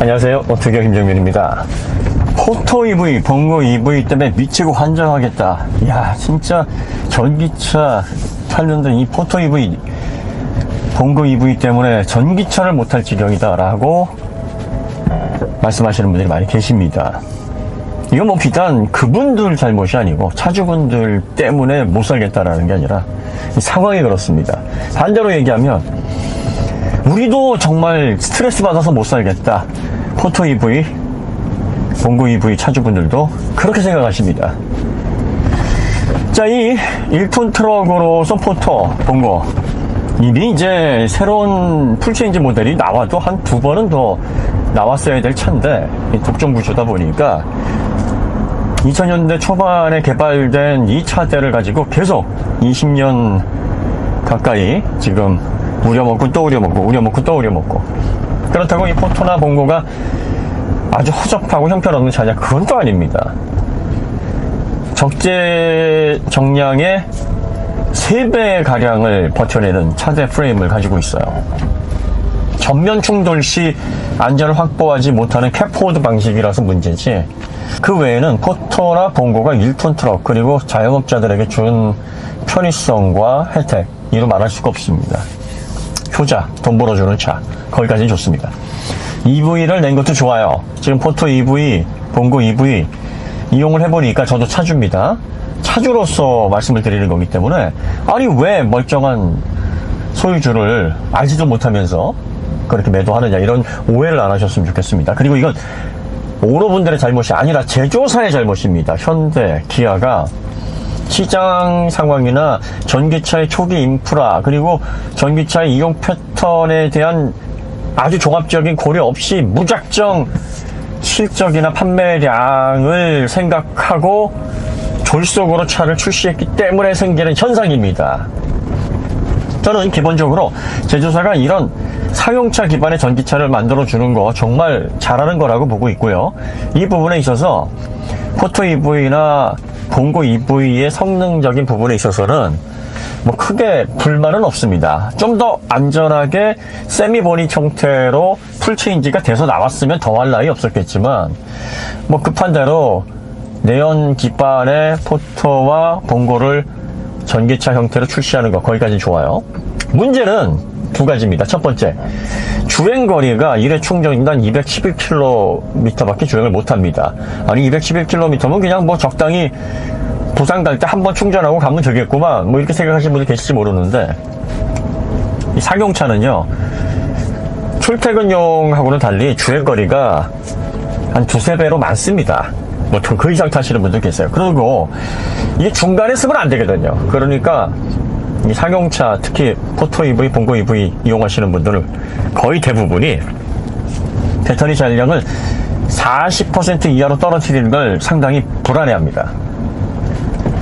안녕하세요. 오토기어 김정민입니다. 포토 EV, 봉고 EV 때문에 미치고 환장하겠다. 이야, 진짜 전기차 탈려던 이 포토 EV, 봉고 EV 때문에 전기차를 못할 지경이다 라고 말씀하시는 분들이 많이 계십니다. 이건 뭐 비단 그분들 잘못이 아니고 차주분들 때문에 못 살겠다라는 게 아니라 상황이 그렇습니다. 반대로 얘기하면 우리도 정말 스트레스 받아서 못 살겠다. 포토 EV, 봉고 EV 차주분들도 그렇게 생각하십니다. 자, 이 1톤 트럭으로서 포토, 봉고 이미 이제 새로운 풀체인지 모델이 나와도 한 두 번은 더 나왔어야 될 차인데 독점 구조다 보니까 2000년대 초반에 개발된 이 차대를 가지고 계속 20년 가까이 지금 우려먹고 또 우려먹고 우려먹고 또 우려먹고, 그렇다고 이 포토나 봉고가 아주 허접하고 형편없는 차냐? 그건 또 아닙니다. 적재 정량의 3배 가량을 버텨내는 차대 프레임을 가지고 있어요. 전면 충돌 시 안전을 확보하지 못하는 캡포드 방식이라서 문제지, 그 외에는 포토나 봉고가 1톤 트럭 그리고 자영업자들에게 준 편의성과 혜택, 이루 말할 수가 없습니다. 효자, 돈 벌어주는 차, 거기까지는 좋습니다. EV를 낸 것도 좋아요. 지금 포토 EV, 봉고 EV 이용을 해보니까 저도 차주입니다. 차주로서 말씀을 드리는 거기 때문에, 아니 왜 멀쩡한 소유주를 알지도 못하면서 그렇게 매도하느냐, 이런 오해를 안 하셨으면 좋겠습니다. 그리고 이건 오너분들의 잘못이 아니라 제조사의 잘못입니다. 현대, 기아가 시장 상황이나 전기차의 초기 인프라 그리고 전기차의 이용 패턴에 대한 아주 종합적인 고려 없이 무작정 실적이나 판매량을 생각하고 졸속으로 차를 출시했기 때문에 생기는 현상입니다. 저는 기본적으로 제조사가 이런 사용차 기반의 전기차를 만들어주는 거 정말 잘하는 거라고 보고 있고요. 이 부분에 있어서 포토 EV나 봉고 EV의 성능적인 부분에 있어서는 뭐 크게 불만은 없습니다. 좀 더 안전하게 세미보닉 형태로 풀체인지가 돼서 나왔으면 더할 나위 없었겠지만, 뭐 급한 대로 내연 기반의 포토와 봉고를 전기차 형태로 출시하는 거, 거기까지 좋아요. 문제는 두 가지입니다. 첫 번째, 주행거리가 1회 충전인당 211km 밖에 주행을 못합니다. 아니 211km면 그냥 뭐 적당히 부산 갈 때 한 번 충전하고 가면 되겠구만, 뭐 이렇게 생각하시는 분들 계실지 모르는데, 이 상용차는요 출퇴근용하고는 달리 주행거리가 한 2~3배로 많습니다. 뭐 그 이상 타시는 분들 계세요. 그리고 이게 중간에 쓰면 안 되거든요. 그러니까 이 상용차, 특히 포토 EV, 봉고 EV 이용하시는 분들은 거의 대부분이 배터리 잔량을 40% 이하로 떨어뜨리는 걸 상당히 불안해합니다.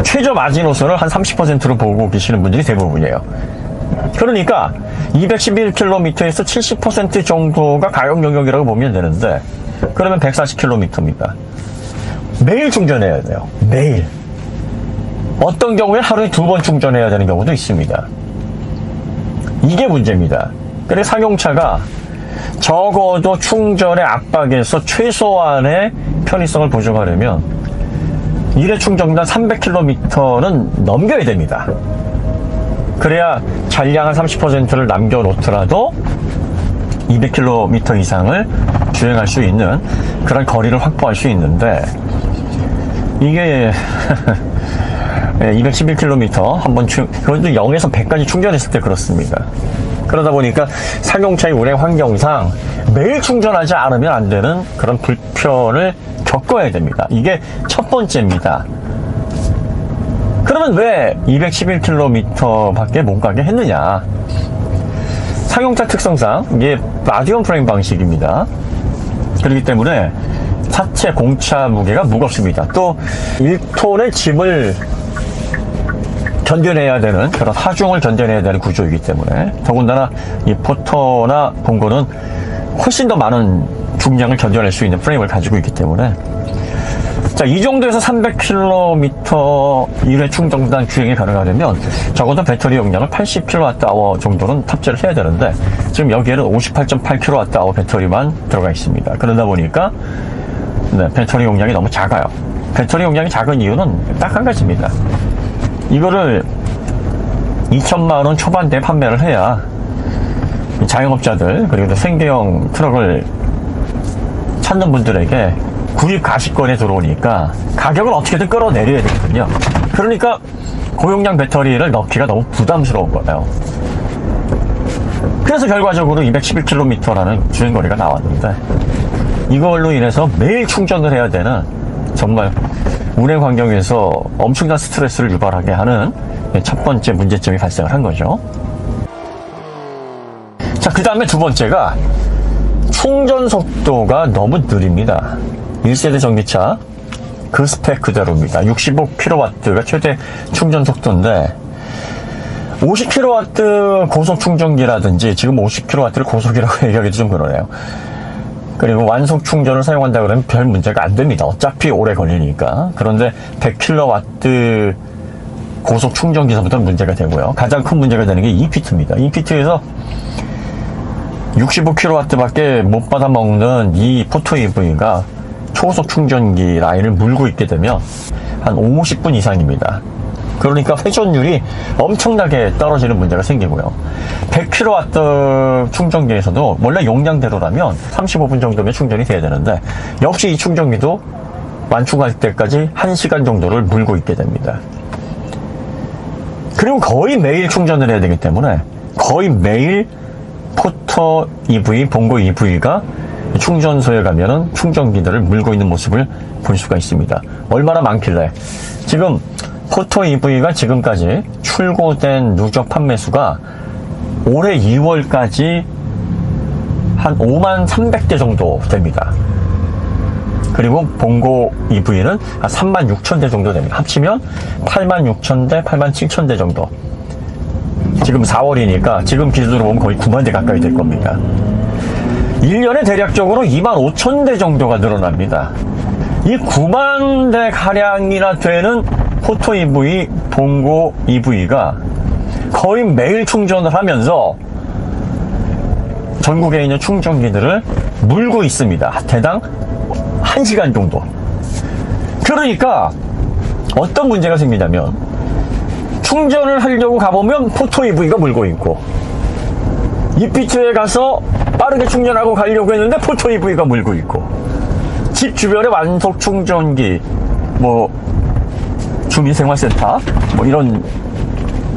최저 마지노선을 한 30%로 보고 계시는 분들이 대부분이에요. 그러니까 211km에서 70% 정도가 가용 영역이라고 보면 되는데, 그러면 140km입니다. 매일 충전해야 돼요. 매일. 어떤 경우에 하루에 2번 충전해야 되는 경우도 있습니다. 이게 문제입니다. 그래서 상용차가 적어도 충전의 압박에서 최소한의 편의성을 보증하려면 1회 충전당 300km는 넘겨야 됩니다. 그래야 잔량 한 30%를 남겨놓더라도 200km 이상을 주행할 수 있는 그런 거리를 확보할 수 있는데, 이게 211km 한번 그것도 0에서 100까지 충전했을 때 그렇습니다. 그러다 보니까 상용차의 운행 환경상 매일 충전하지 않으면 안 되는 그런 불편을 겪어야 됩니다. 이게 첫 번째입니다. 그러면 왜 211km 밖에 못 가게 했느냐? 상용차 특성상 이게 라디온 프레임 방식입니다. 그렇기 때문에 차체 공차 무게가 무겁습니다. 또 1톤의 짐을 견뎌내야 되는, 그런 하중을 견뎌내야 되는 구조이기 때문에, 더군다나 이 포토나 봉고는 훨씬 더 많은 중량을 견뎌낼 수 있는 프레임을 가지고 있기 때문에 자, 이 정도에서 300km 1회 충전단 주행이 가능하려면 적어도 배터리 용량을 80kWh 정도는 탑재를 해야 되는데 지금 여기에는 58.8kWh 배터리만 들어가 있습니다. 그러다 보니까 네, 배터리 용량이 너무 작아요. 배터리 용량이 작은 이유는 딱 한 가지입니다. 이거를 2천만원 초반대에 판매를 해야 자영업자들 그리고 생계형 트럭을 찾는 분들에게 구입 가시권에 들어오니까 가격을 어떻게든 끌어내려야 되거든요. 그러니까 고용량 배터리를 넣기가 너무 부담스러운 거예요. 그래서 결과적으로 211km라는 주행거리가 나왔는데 이걸로 인해서 매일 충전을 해야 되는 정말 운행 환경에서 엄청난 스트레스를 유발하게 하는 첫 번째 문제점이 발생을 한 거죠. 자, 그 다음에 두 번째가 충전 속도가 너무 느립니다. 1세대 전기차 그 스펙 그대로입니다. 65kW가 최대 충전 속도인데 50kW 고속 충전기라든지 지금 50kW를 고속이라고 얘기하기도 좀 그러네요. 그리고 완속 충전을 사용한다 그러면 별 문제가 안 됩니다. 어차피 오래 걸리니까. 그런데 100kW 고속 충전기서부터 문제가 되고요. 가장 큰 문제가 되는 게 EPT입니다. EPT에서 65kW밖에 못 받아먹는 이 포토 EV가 초속 충전기 라인을 물고 있게 되면 한 50분 이상입니다. 그러니까 회전율이 엄청나게 떨어지는 문제가 생기고요. 100kW 충전기에서도 원래 용량대로라면 35분 정도면 충전이 돼야 되는데 역시 이 충전기도 완충할 때까지 1시간 정도를 물고 있게 됩니다. 그리고 거의 매일 충전을 해야 되기 때문에 거의 매일 포터 EV, 봉고 EV가 충전소에 가면은 충전기들을 물고 있는 모습을 볼 수가 있습니다. 얼마나 많길래 지금 포터 EV가 지금까지 출고된 누적 판매수가 올해 2월까지 한 5만 300대 정도 됩니다. 그리고 봉고 EV는 한 3만 6천 대 정도 됩니다. 합치면 8만 6천 대, 8만 7천 대 정도. 지금 4월이니까 지금 기준으로 보면 거의 9만 대 가까이 될 겁니다. 1년에 대략적으로 2만 5천 대 정도가 늘어납니다. 이 9만 대 가량이나 되는 포토 EV, 봉고 EV가 거의 매일 충전을 하면서 전국에 있는 충전기들을 물고 있습니다. 대당 1시간 정도. 그러니까 어떤 문제가 생기냐면 충전을 하려고 가보면 포토 EV가 물고 있고 EPT에 가서 빠르게 충전하고 가려고 했는데 포토 EV가 물고 있고 집 주변에 완속 충전기 주민생활센터 이런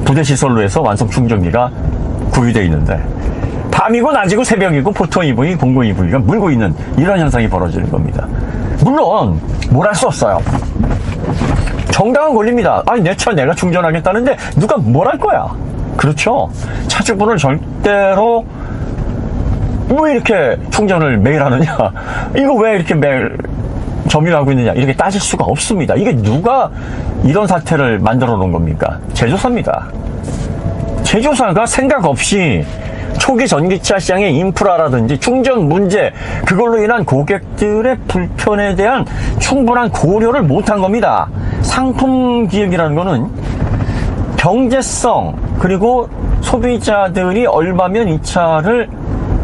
부대시설로 해서 완속 충전기가 구비되어 있는데 밤이고 낮이고 새벽이고 포토 EV, 봉고 EV가 물고 있는 이런 현상이 벌어지는 겁니다. 물론 뭘 할 수 없어요. 정당한 권리입니다. 아니 내 차 내가 충전하겠다는데 누가 뭘 할 거야. 그렇죠. 차주분을 절대로 왜 이렇게 충전을 매일 하느냐, 이거 왜 이렇게 매일 점유하고 있느냐 이렇게 따질 수가 없습니다. 이게 누가 이런 사태를 만들어 놓은 겁니까? 제조사입니다. 제조사가 생각 없이 초기 전기차 시장의 인프라라든지 충전 문제, 그걸로 인한 고객들의 불편에 대한 충분한 고려를 못한 겁니다. 상품 기획이라는 거는 경제성 그리고 소비자들이 얼마면 이 차를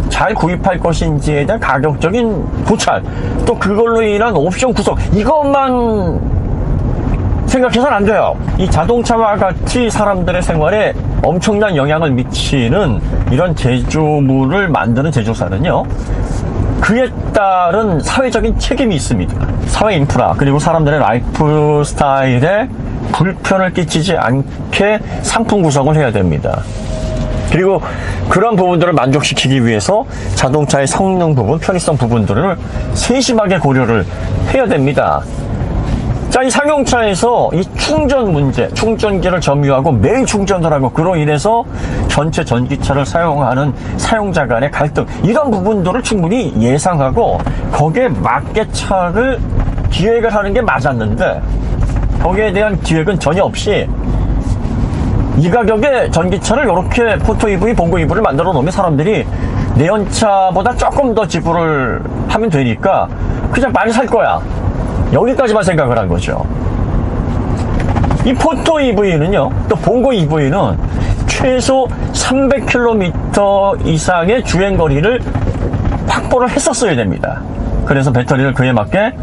잘 구입할 것인지에 대한 가격적인 고찰, 또 그걸로 인한 옵션 구성, 이것만 생각해서는 안 돼요. 이 자동차와 같이 사람들의 생활에 엄청난 영향을 미치는 이런 제조물을 만드는 제조사는요, 그에 따른 사회적인 책임이 있습니다. 사회 인프라 그리고 사람들의 라이프 스타일에 불편을 끼치지 않게 상품 구성을 해야 됩니다. 그리고 그런 부분들을 만족시키기 위해서 자동차의 성능 부분, 편의성 부분들을 세심하게 고려를 해야 됩니다. 자, 이 상용차에서 이 충전 문제, 충전기를 점유하고 매일 충전을 하고 그로 인해서 전체 전기차를 사용하는 사용자 간의 갈등, 이런 부분들을 충분히 예상하고 거기에 맞게 차를 기획을 하는 게 맞았는데 거기에 대한 기획은 전혀 없이 이 가격에 전기차를 이렇게 포토 EV, 봉고 EV를 만들어 놓으면 사람들이 내연차보다 조금 더 지불을 하면 되니까 그냥 많이 살 거야. 여기까지만 생각을 한 거죠. 이 포토 EV는요, 또 봉고 EV는 최소 300km 이상의 주행거리를 확보를 했었어야 됩니다. 그래서 배터리를 그에 맞게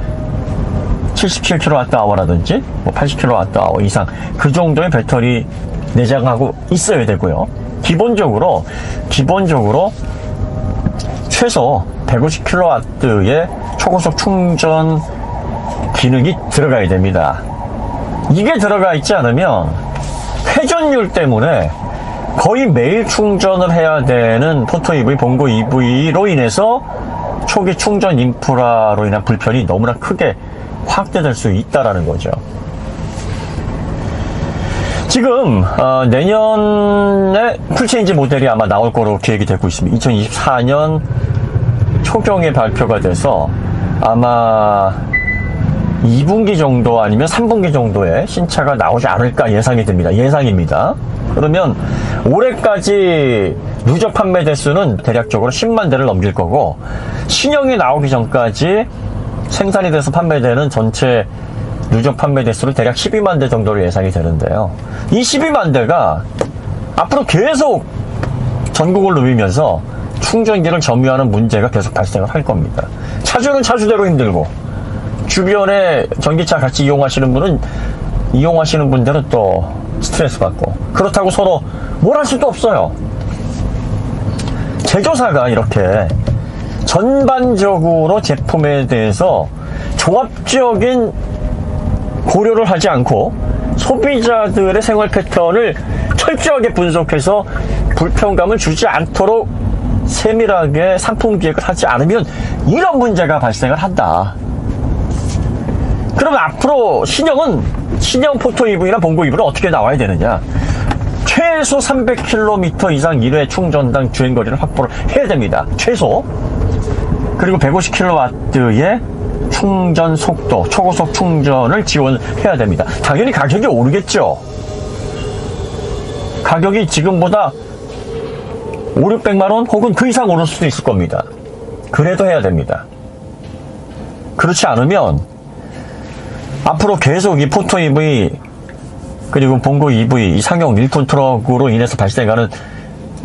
77kWh라든지 뭐 80kWh 이상 그 정도의 배터리 내장하고 있어야 되고요. 기본적으로 최소 150kW의 초고속 충전 기능이 들어가야 됩니다. 이게 들어가 있지 않으면 회전율 때문에 거의 매일 충전을 해야 되는 포토 EV, 봉고 EV로 인해서 초기 충전 인프라로 인한 불편이 너무나 크게 확대될 수 있다라는 거죠. 지금 내년에 풀체인지 모델이 아마 나올 거로 계획이 되고 있습니다. 2024년 초경에 발표가 돼서 아마 2분기 정도 아니면 3분기 정도에 신차가 나오지 않을까 예상이 됩니다. 예상입니다. 그러면 올해까지 누적 판매 대수는 대략적으로 10만 대를 넘길 거고, 신형이 나오기 전까지 생산이 돼서 판매되는 전체 누적 판매 대수는 대략 12만 대 정도로 예상이 되는데요. 이 12만 대가 앞으로 계속 전국을 누비면서 충전기를 점유하는 문제가 계속 발생을 할 겁니다. 차주는 차주대로 힘들고, 주변에 전기차 같이 이용하시는 분들은 또 스트레스 받고, 그렇다고 서로 뭘 할 수도 없어요. 제조사가 이렇게 전반적으로 제품에 대해서 종합적인 고려를 하지 않고 소비자들의 생활 패턴을 철저하게 분석해서 불편감을 주지 않도록 세밀하게 상품 기획을 하지 않으면 이런 문제가 발생을 한다. 그러면 앞으로 신형 포토 EV나 봉고 EV는 어떻게 나와야 되느냐? 최소 300km 이상 1회 충전당 주행거리를 확보를 해야 됩니다. 최소. 그리고 150kW의 충전 속도, 초고속 충전을 지원해야 됩니다. 당연히 가격이 오르겠죠. 가격이 지금보다 500~600만원 혹은 그 이상 오를 수도 있을 겁니다. 그래도 해야 됩니다. 그렇지 않으면 앞으로 계속 이 포토 EV 그리고 봉고 EV, 이 상용 1톤 트럭으로 인해서 발생하는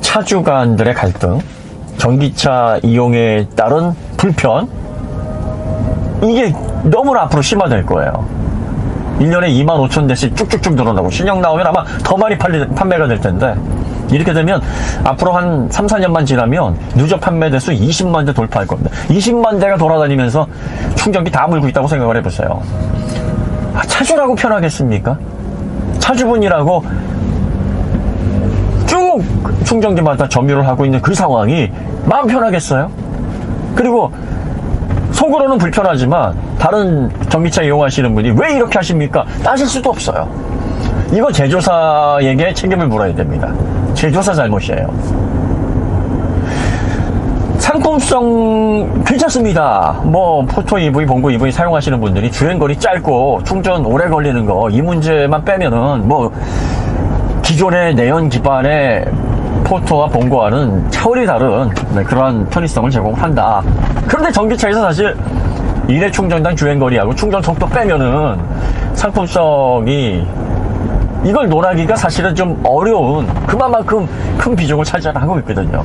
차주 간들의 갈등, 전기차 이용에 따른 불편, 이게 너무나 앞으로 심화될 거예요. 1년에 25,000대씩 쭉쭉쭉 늘어나고, 신형 나오면 아마 더 많이 판매가 될 텐데, 이렇게 되면 앞으로 한 3, 4년만 지나면 누적 판매 대수 20만 대 돌파할 겁니다. 20만 대가 돌아다니면서 충전기 다 물고 있다고 생각을 해보세요. 차주라고 편하겠습니까? 차주분이라고 쭉 충전기마다 점유를 하고 있는 그 상황이 마음 편하겠어요? 그리고 속으로는 불편하지만 다른 전기차 이용하시는 분이 왜 이렇게 하십니까? 따질 수도 없어요. 이거 제조사에게 책임을 물어야 됩니다. 제조사 잘못이에요. 상품성 괜찮습니다. 뭐 포토 EV, 봉고 EV 사용하시는 분들이 주행거리 짧고 충전 오래 걸리는 거, 이 문제만 빼면은 뭐 기존의 내연 기반의 포토와 봉고와는 차원이 다른 그러한 편의성을 제공한다. 그런데 전기차에서 사실 1회 충전당 주행거리하고 충전 속도 빼면은 상품성이, 이걸 논하기가 사실은 좀 어려운, 그만큼 큰 비중을 차지하고 있거든요.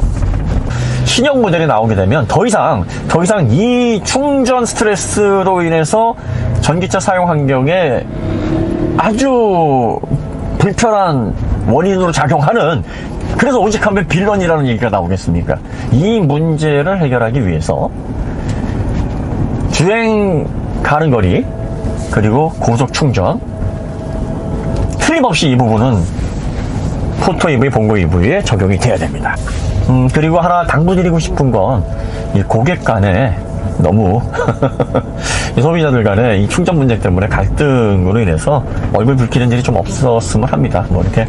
신형 모델이 나오게 되면 더 이상 이 충전 스트레스로 인해서 전기차 사용 환경에 아주 불편한 원인으로 작용하는, 그래서 오직하면 빌런이라는 얘기가 나오겠습니까? 이 문제를 해결하기 위해서 주행 가는 거리 그리고 고속 충전 틀림없이 이 부분은 포토 EV, 봉고 EV에 적용이 돼야 됩니다. 그리고 하나 당부드리고 싶은 건 이 고객 간에 너무 이 소비자들 간에 이 충전 문제 때문에 갈등으로 인해서 얼굴 붉히는 일이 좀 없었으면 합니다. 뭐 이렇게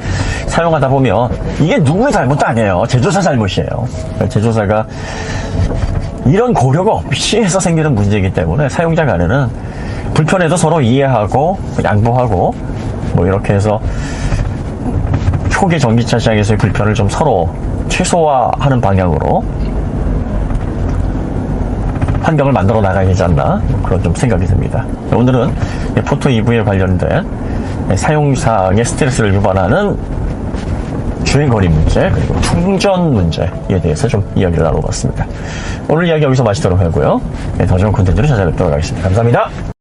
사용하다 보면 이게 누구의 잘못도 아니에요. 제조사 잘못이에요. 제조사가 이런 고려가 없이 해서 생기는 문제이기 때문에 사용자 간에는 불편해도 서로 이해하고 양보하고 뭐 이렇게 해서 초기 전기차 시장에서의 불편을 좀 서로 최소화하는 방향으로 환경을 만들어 나가야 되지 않나 그런 좀 생각이 듭니다. 오늘은 포토 EV에 관련된 사용상의 스트레스를 유발하는 주행거리 문제 그리고 충전 문제에 대해서 좀 이야기를 나눠봤습니다. 오늘 이야기 여기서 마치도록 하고요. 더 좋은 콘텐츠로 찾아뵙도록 하겠습니다. 감사합니다.